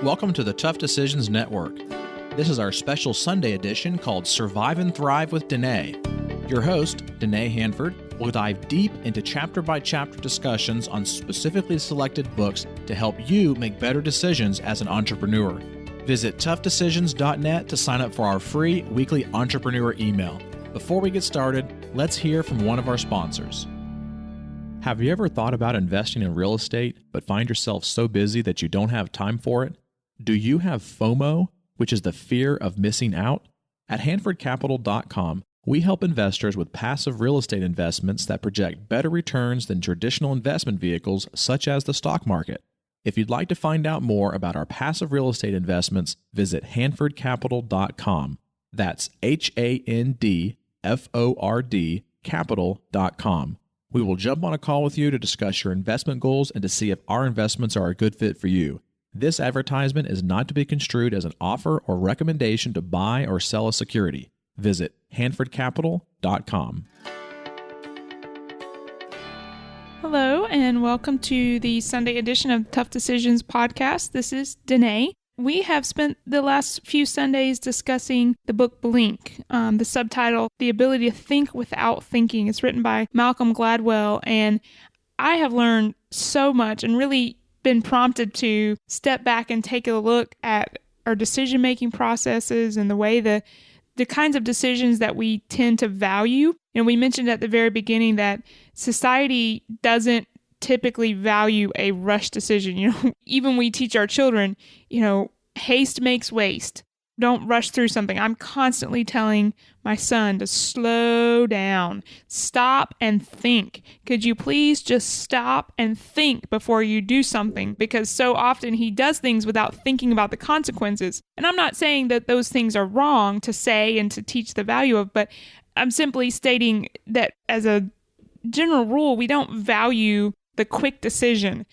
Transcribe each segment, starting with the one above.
Welcome to the Tough Decisions Network. This is our special Sunday edition called Survive and Thrive with Dennae. Your host, Dennae Handford, will dive deep into chapter-by-chapter discussions on specifically selected books to help you make better decisions as an entrepreneur. Visit toughdecisions.net to sign up for our free weekly entrepreneur email. Before we get started, let's hear from one of our sponsors. Have you ever thought about investing in real estate, but find yourself so busy that you don't have time for it? Do you have FOMO, which is the fear of missing out? At HandfordCapital.com, we help investors with passive real estate investments that project better returns than traditional investment vehicles such as the stock market. If you'd like to find out more about our passive real estate investments, visit HandfordCapital.com. That's HANDFORD capital.com. We will jump on a call with you to discuss your investment goals and to see if our investments are a good fit for you. This advertisement is not to be construed as an offer or recommendation to buy or sell a security. Visit HandfordCapital.com. Hello, and welcome to the Sunday edition of Tough Decisions podcast. This is Dennae. We have spent the last few Sundays discussing the book Blink. The subtitle, The Ability to Think Without Thinking. It's written by Malcolm Gladwell, and I have learned so much and really been prompted to step back and take a look at our decision-making processes and the way the kinds of decisions that we tend to value. And we mentioned at the very beginning that society doesn't typically value a rush decision. Even we teach our children, haste makes waste. Don't rush through something. I'm constantly telling my son to slow down, stop and think. Could you please just stop and think before you do something? Because so often he does things without thinking about the consequences. And I'm not saying that those things are wrong to say and to teach the value of, but I'm simply stating that as a general rule, we don't value the quick decision.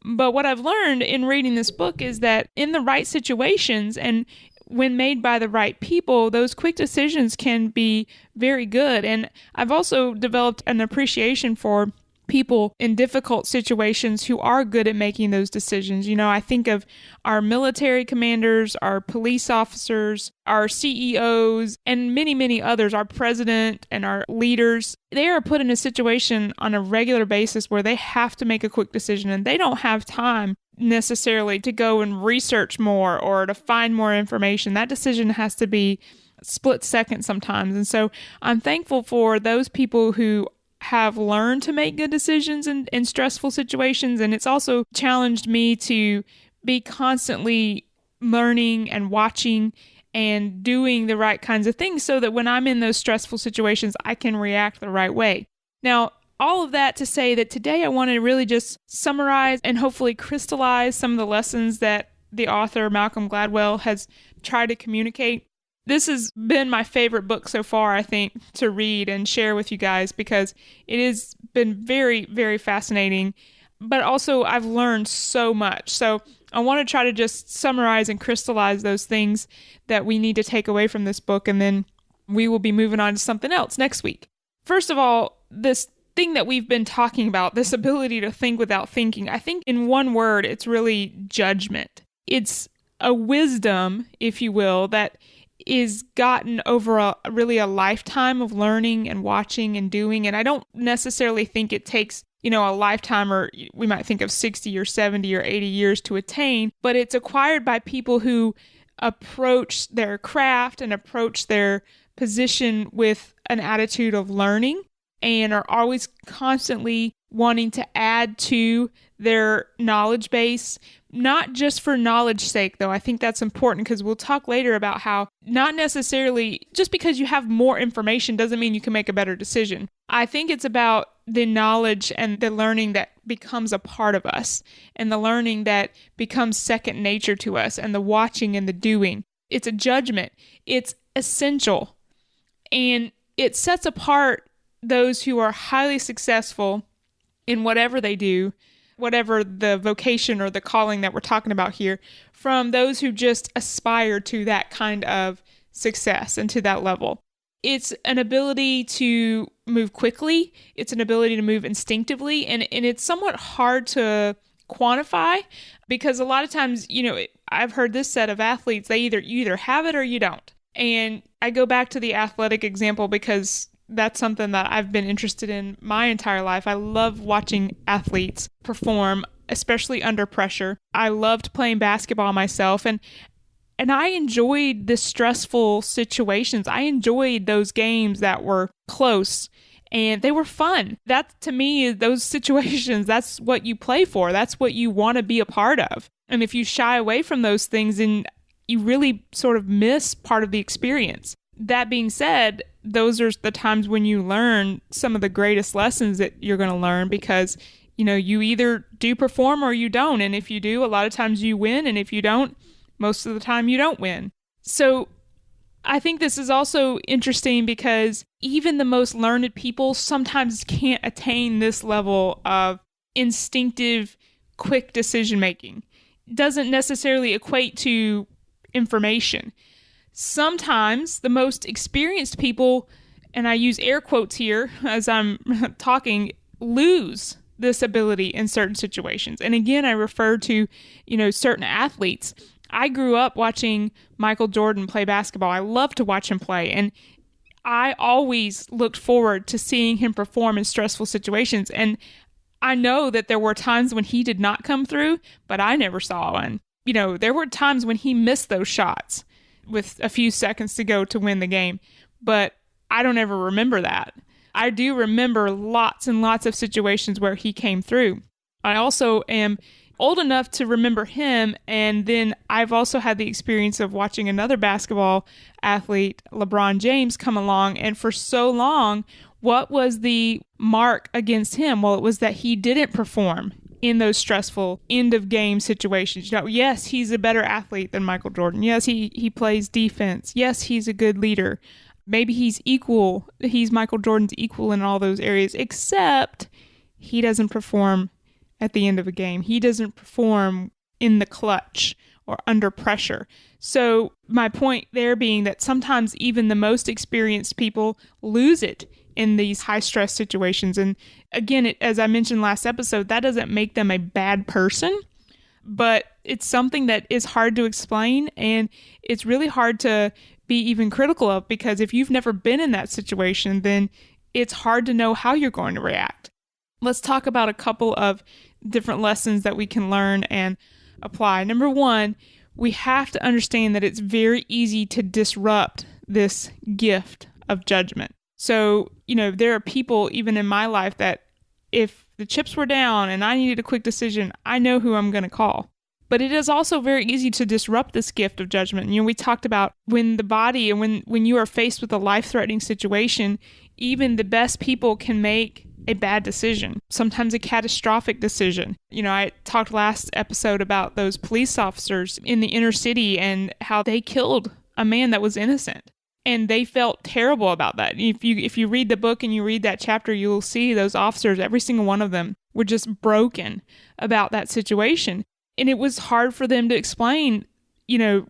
But what I've learned in reading this book is that in the right situations and when made by the right people, those quick decisions can be very good. And I've also developed an appreciation for people in difficult situations who are good at making those decisions. I think of our military commanders, our police officers, our CEOs, and many, many others, our president and our leaders. They are put in a situation on a regular basis where they have to make a quick decision and they don't have time necessarily to go and research more or to find more information. That decision has to be split second sometimes. And so I'm thankful for those people who have learned to make good decisions in stressful situations. And it's also challenged me to be constantly learning and watching and doing the right kinds of things so that when I'm in those stressful situations, I can react the right way. Now, all of that to say that today I want to really just summarize and hopefully crystallize some of the lessons that the author Malcolm Gladwell has tried to communicate. This has been my favorite book so far, I think, to read and share with you guys because it has been very, very fascinating, but also I've learned so much. So I want to try to just summarize and crystallize those things that we need to take away from this book, and then we will be moving on to something else next week. First of all, this thing that we've been talking about, this ability to think without thinking, I think in one word, it's really judgment. It's a wisdom, if you will, that is gotten over a lifetime of learning and watching and doing. And I don't necessarily think it takes, a lifetime, or we might think of 60 or 70 or 80 years to attain, but it's acquired by people who approach their craft and approach their position with an attitude of learning and are always constantly wanting to add to their knowledge base, not just for knowledge sake, though. I think that's important because we'll talk later about how not necessarily just because you have more information doesn't mean you can make a better decision. I think it's about the knowledge and the learning that becomes a part of us and the learning that becomes second nature to us and the watching and the doing. It's a judgment. It's essential. And it sets apart those who are highly successful in whatever they do, whatever the vocation or the calling that we're talking about here, from those who just aspire to that kind of success and to that level. It's an ability to move quickly. It's an ability to move instinctively. And it's somewhat hard to quantify, because a lot of times, I've heard this said of athletes, you either have it or you don't. And I go back to the athletic example because that's something that I've been interested in my entire life. I love watching athletes perform, especially under pressure. I loved playing basketball myself, and I enjoyed the stressful situations. I enjoyed those games that were close and they were fun. That, to me, those situations, that's what you play for. That's what you want to be a part of. And if you shy away from those things, then you really sort of miss part of the experience. That being said, those are the times when you learn some of the greatest lessons that you're going to learn, because, you either do perform or you don't. And if you do, a lot of times you win. And if you don't, most of the time you don't win. So I think this is also interesting because even the most learned people sometimes can't attain this level of instinctive, quick decision making. It doesn't necessarily equate to information. Sometimes the most experienced people, and I use air quotes here as I'm talking, lose this ability in certain situations. And again, I refer to, certain athletes. I grew up watching Michael Jordan play basketball. I love to watch him play. And I always looked forward to seeing him perform in stressful situations. And I know that there were times when he did not come through, but I never saw one. There were times when he missed those shots with a few seconds to go to win the game. But I don't ever remember that. I do remember lots and lots of situations where he came through. I also am old enough to remember him, and then I've also had the experience of watching another basketball athlete, Lebron James, come along, and for so long, what was the mark against him? Well, it was that he didn't perform in those stressful end-of-game situations. Yes, he's a better athlete than Michael Jordan. Yes, he plays defense. Yes, he's a good leader. Maybe he's Michael Jordan's equal in all those areas, except he doesn't perform at the end of a game. He doesn't perform in the clutch or under pressure. So my point there being that sometimes even the most experienced people lose it in these high stress situations. And again, as I mentioned last episode, that doesn't make them a bad person, but it's something that is hard to explain, and it's really hard to be even critical of, because if you've never been in that situation, then it's hard to know how you're going to react. Let's talk about a couple of different lessons that we can learn and apply. Number one, we have to understand that it's very easy to disrupt this gift of judgment. So, there are people even in my life that if the chips were down and I needed a quick decision, I know who I'm going to call. But it is also very easy to disrupt this gift of judgment. We talked about when the body and when you are faced with a life-threatening situation, even the best people can make a bad decision, sometimes a catastrophic decision. I talked last episode about those police officers in the inner city and how they killed a man that was innocent. And they felt terrible about that. If you read the book and you read that chapter, you'll see those officers, every single one of them, were just broken about that situation. And it was hard for them to explain,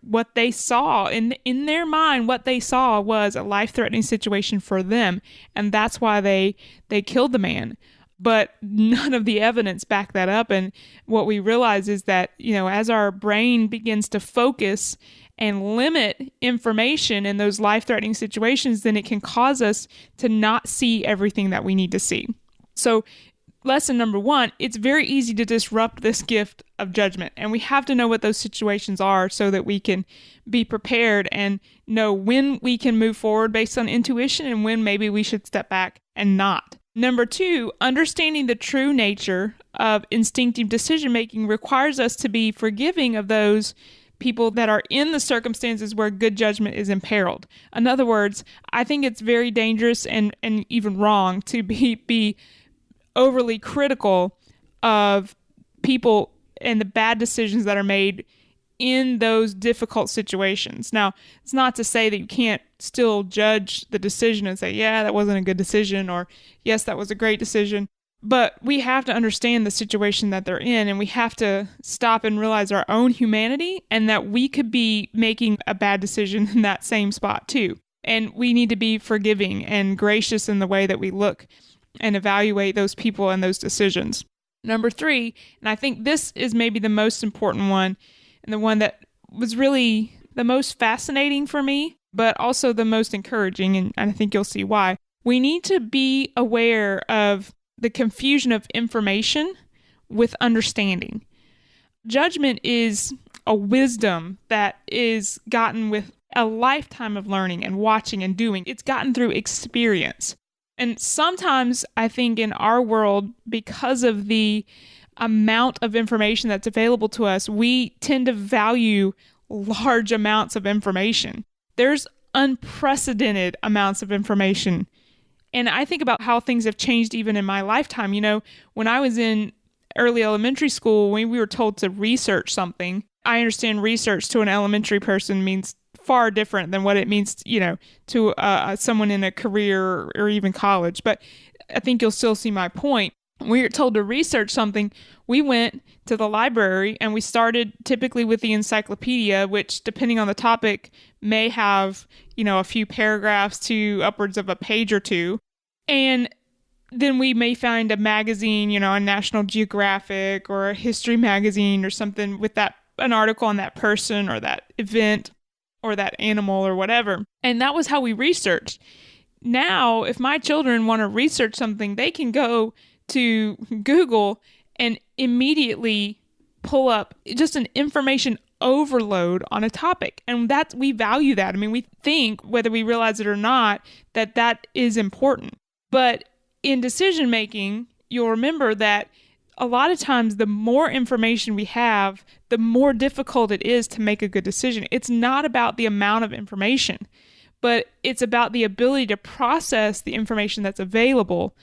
what they saw. In their mind, what they saw was a life-threatening situation for them. And that's why they killed the man. But none of the evidence backed that up. And what we realize is that, as our brain begins to focus and limit information in those life-threatening situations, then it can cause us to not see everything that we need to see. So lesson number one, it's very easy to disrupt this gift of judgment. And we have to know what those situations are so that we can be prepared and know when we can move forward based on intuition and when maybe we should step back and not. Number two, understanding the true nature of instinctive decision-making requires us to be forgiving of those people that are in the circumstances where good judgment is imperiled. In other words, I think it's very dangerous and even wrong to be overly critical of people and the bad decisions that are made in those difficult situations. Now, it's not to say that you can't still judge the decision and say, yeah, that wasn't a good decision, or yes, that was a great decision. But we have to understand the situation that they're in, and we have to stop and realize our own humanity and that we could be making a bad decision in that same spot too. And we need to be forgiving and gracious in the way that we look and evaluate those people and those decisions. Number 3, and I think this is maybe the most important one, and the one that was really the most fascinating for me, but also the most encouraging, and I think you'll see why. We need to be aware of the confusion of information with understanding. Judgment is a wisdom that is gotten with a lifetime of learning and watching and doing. It's gotten through experience. And sometimes I think in our world, because of the amount of information that's available to us, we tend to value large amounts of information. There's unprecedented amounts of information. And I think about how things have changed even in my lifetime. When I was in early elementary school, when we were told to research something, I understand research to an elementary person means far different than what it means, to someone in a career or even college. But I think you'll still see my point. When we were told to research something, we went to the library and we started typically with the encyclopedia, which depending on the topic may have, a few paragraphs to upwards of a page or two. And then we may find a magazine, a National Geographic or a history magazine or something with an article on that person or that event or that animal or whatever. And that was how we researched. Now, if my children want to research something, they can go to Google and immediately pull up just an information overload on a topic. And we value that. We think, whether we realize it or not, that is important. But in decision making, you'll remember that a lot of times the more information we have, the more difficult it is to make a good decision. It's not about the amount of information, but it's about the ability to process the information that's available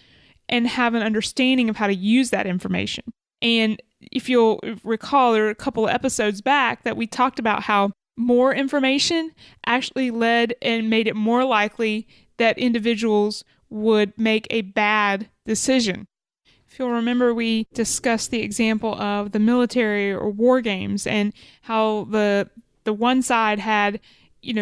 and have an understanding of how to use that information. And if you'll recall, there were a couple of episodes back that we talked about how more information actually led and made it more likely that individuals would make a bad decision. If you'll remember, we discussed the example of the military or war games and how the one side had,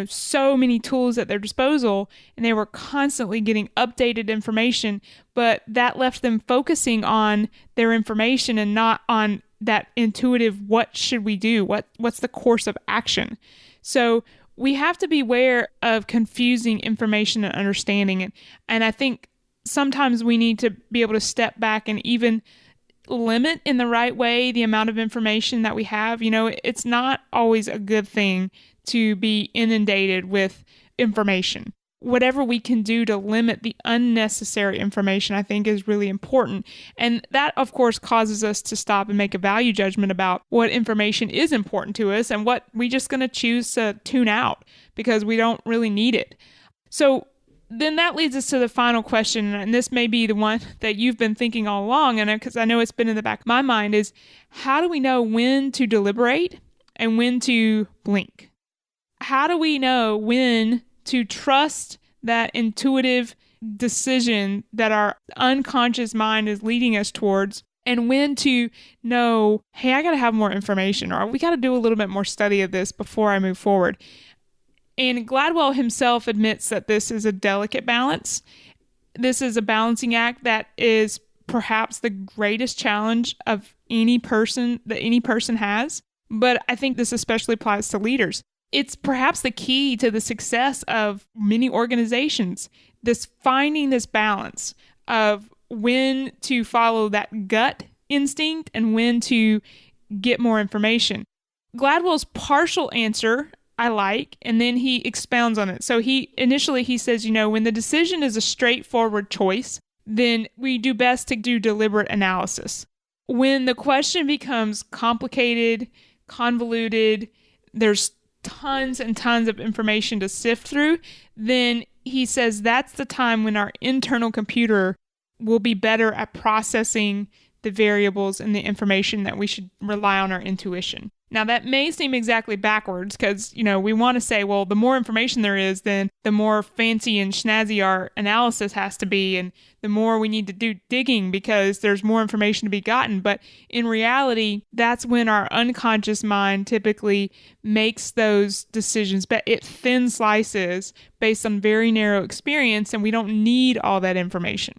so many tools at their disposal and they were constantly getting updated information, but that left them focusing on their information and not on that intuitive, what should we do? What's the course of action? So we have to be aware of confusing information and understanding. And I think sometimes we need to be able to step back and even limit in the right way the amount of information that we have. It's not always a good thing to be inundated with information. Whatever we can do to limit the unnecessary information, I think, is really important. And that, of course, causes us to stop and make a value judgment about what information is important to us and what we're just going to choose to tune out because we don't really need it. So then that leads us to the final question, and this may be the one that you've been thinking all along, and because I know it's been in the back of my mind, is how do we know when to deliberate and when to blink? How do we know when to trust that intuitive decision that our unconscious mind is leading us towards, and when to know, hey, I got to have more information, or we got to do a little bit more study of this before I move forward? And Gladwell himself admits that this is a delicate balance. This is a balancing act that is perhaps the greatest challenge of any person has. But I think this especially applies to leaders. It's perhaps the key to the success of many organizations, finding this balance of when to follow that gut instinct and when to get more information. Gladwell's partial answer I like, and then he expounds on it. So he says, when the decision is a straightforward choice, then we do best to do deliberate analysis. When the question becomes complicated, convoluted, there's tons and tons of information to sift through, then he says that's the time when our internal computer will be better at processing the variables and the information that we should rely on our intuition. Now, that may seem exactly backwards because, we want to say, well, the more information there is, then the more fancy and snazzy our analysis has to be, and the more we need to do digging because there's more information to be gotten. But in reality, that's when our unconscious mind typically makes those decisions, but it thin slices based on very narrow experience, and we don't need all that information.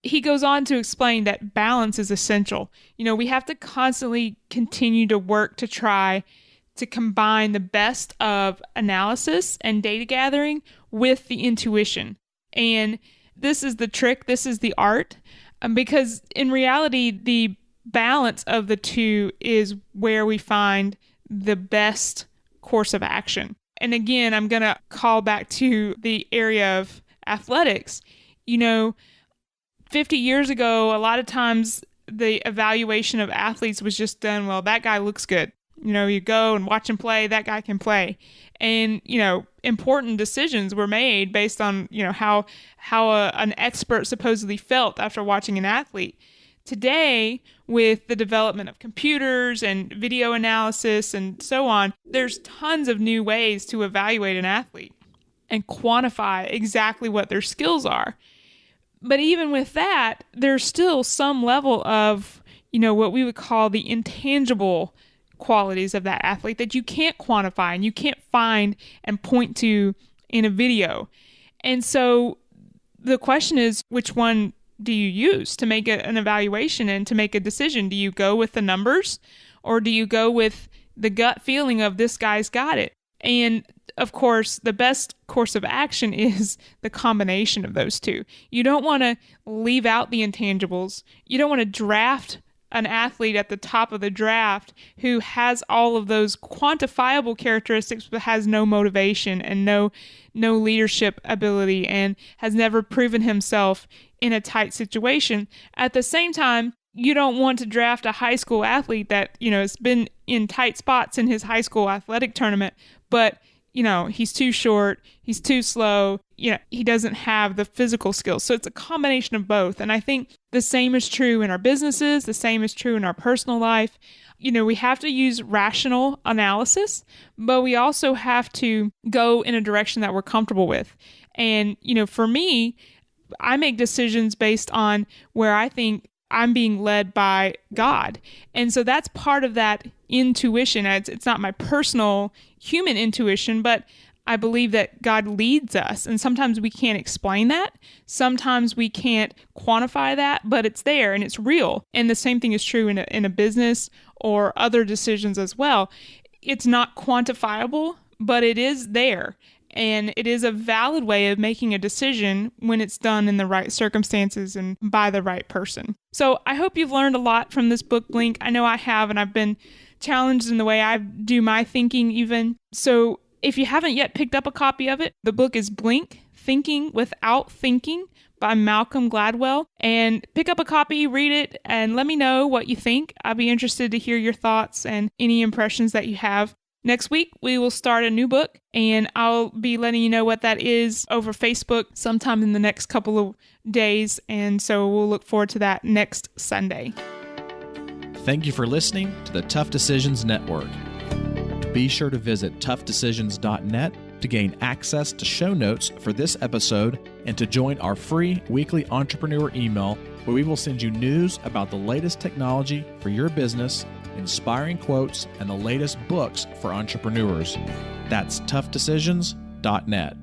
he goes on to explain that balance is essential. We have to constantly continue to work to try to combine the best of analysis and data gathering with the intuition. And this is the trick, this is the art, because in reality, the balance of the two is where we find the best course of action. And again, I'm going to call back to the area of athletics. 50 years ago, a lot of times the evaluation of athletes was just done, well, that guy looks good. You go and watch him play, that guy can play. And, important decisions were made based on, how an expert supposedly felt after watching an athlete. Today, with the development of computers and video analysis and so on, there's tons of new ways to evaluate an athlete and quantify exactly what their skills are. But even with that, there's still some level of, what we would call the intangible qualities of that athlete that you can't quantify and you can't find and point to in a video. And so the question is, which one do you use to make an evaluation and to make a decision? Do you go with the numbers, or do you go with the gut feeling of this guy's got it? And of course, the best course of action is the combination of those two. You don't want to leave out the intangibles. You don't want to draft an athlete at the top of the draft who has all of those quantifiable characteristics but has no motivation and no leadership ability and has never proven himself in a tight situation. At the same time, you don't want to draft a high school athlete that, has been in tight spots in his high school athletic tournament, but he's too short, he's too slow, he doesn't have the physical skills. So it's a combination of both. And I think the same is true in our businesses, the same is true in our personal life. We have to use rational analysis, but we also have to go in a direction that we're comfortable with. And, for me, I make decisions based on where I think I'm being led by God. And so that's part of that intuition. It's not my personal human intuition, but I believe that God leads us. And sometimes we can't explain that. Sometimes we can't quantify that, but it's there and it's real. And the same thing is true in a business or other decisions as well. It's not quantifiable, but it is there. And it is a valid way of making a decision when it's done in the right circumstances and by the right person. So I hope you've learned a lot from this book, Blink. I know I have, and I've been challenged in the way I do my thinking even. So if you haven't yet picked up a copy of it, the book is Blink, Thinking Without Thinking by Malcolm Gladwell. And pick up a copy, read it, and let me know what you think. I'd be interested to hear your thoughts and any impressions that you have. Next week, we will start a new book, and I'll be letting you know what that is over Facebook sometime in the next couple of days, and so we'll look forward to that next Sunday. Thank you for listening to the Tough Decisions Network. Be sure to visit toughdecisions.net to gain access to show notes for this episode and to join our free weekly entrepreneur email where we will send you news about the latest technology for your business, inspiring quotes, and the latest books for entrepreneurs. That's toughdecisions.net.